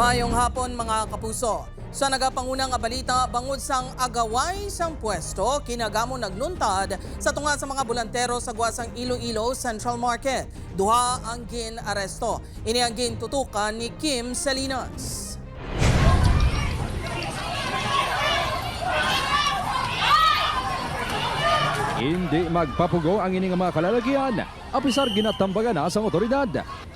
Mayong hapon mga kapuso. Sa nagapangunang balita, bangod sang agaway sang pwesto, kinagamo nagluntad sa tunga sa mga bulantero sa guwasang Iloilo Central Market. Duha ang gin-aresto. Ini ang gintutukan ni Kim Salinas. Hindi magpapugo ang ining mga kalalakihan, apisar ginatambagan na sa otoridad.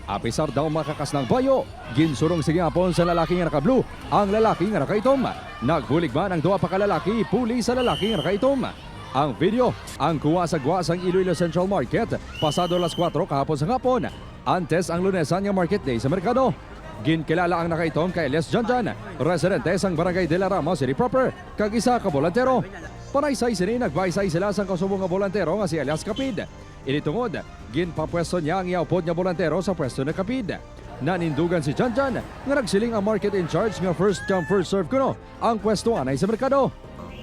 Apisar daw makakas ng bayo, ginsurong sa gihapon sa lalaki nga naka-blue, ang lalaki nga naka-itom. Nagbulig man ang duha pa kalalaki, puli sa lalaki nga naka-itom. Ang video, ang kuha sa guwasang Iloilo Central Market, pasado las 4 kahapon sa hapon, antes ang lunesan nga market day sa merkado. Ginkilala ang nakaitom kay Elias Janjan, residente sang Barangay de la Rama City proper, kag isa ka bolantero. Panaysay sini nagbaysay sila sang kasubong nga bolantero nga si Elias Capid. Initungod, ginpapwesto niya ang iaupod nga bolantero sa pwesto na Capid. Nanindugan si Janjan nga nagsiling ang market in charge nga first come first serve kuno ang pwesto anay sa merkado.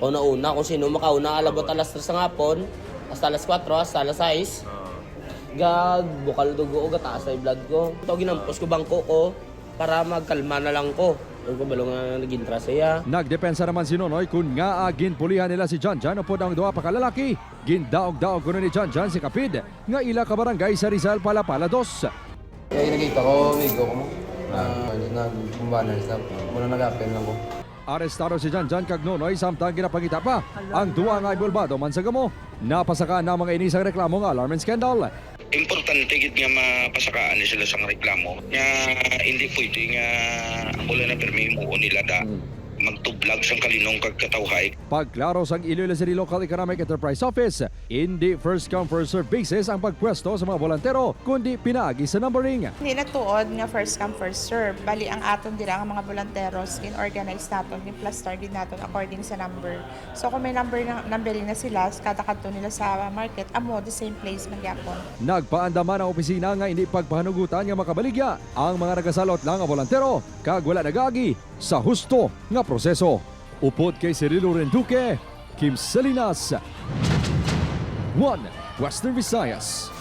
Una-una kung sino makauna, alabot alas 3 ng hapon, hasta alas 4, hasta alas 6. Gag, bukal dugo o gataas na yung blood ko. Ito ginampos ko bangko ko para magkalma na lang ko. Yung kabalo nga nag-intra siya. Nagdepensa naman si Nonoy kung nga ginpulihan nila si Janjan upod ang duha pa kalalaki. Gindaog-daog kuno ni Janjan si Capid nga ila ka barangay sa Rizal Palapala 2. Kaya nakita ko, migo ko mo. Nagkumbanan sa muna nag-appel lang ko. Arestado si Janjan kag Nonoy samtang ginapangita pa ang duha nga ibulbado man sa gamo. Napasaka na mga inisang reklamo nga alarm and scandal. Importante gid nga mapasakaan ni sila sa reklamo nga hindi pwede nga wala na permi mo nila da magtublag sang kalinong kag katawhay. Pagklaro sang Iloilo City Local Economic Enterprise Office, hindi first come first serve basis ang pagpwesto sa mga bolantero kundi pinaagi sa numbering. Hindi natuod nga first come first serve. Bali ang aton dira ang mga volunteeros in-organize naton, in-plaster din naton according sa number. So kung may numbering na sila, kada kadto nila sa market, amo the same place magyapon. Nagpaandaman ang opisina nga hindi pagpahanugutan nga makabaligya ang mga nagasalot lang nga bolantero kag wala nagagi sa husto nga proseso. Upod kay Cirilo Renduque, Kim Salinas, 1 Western Visayas.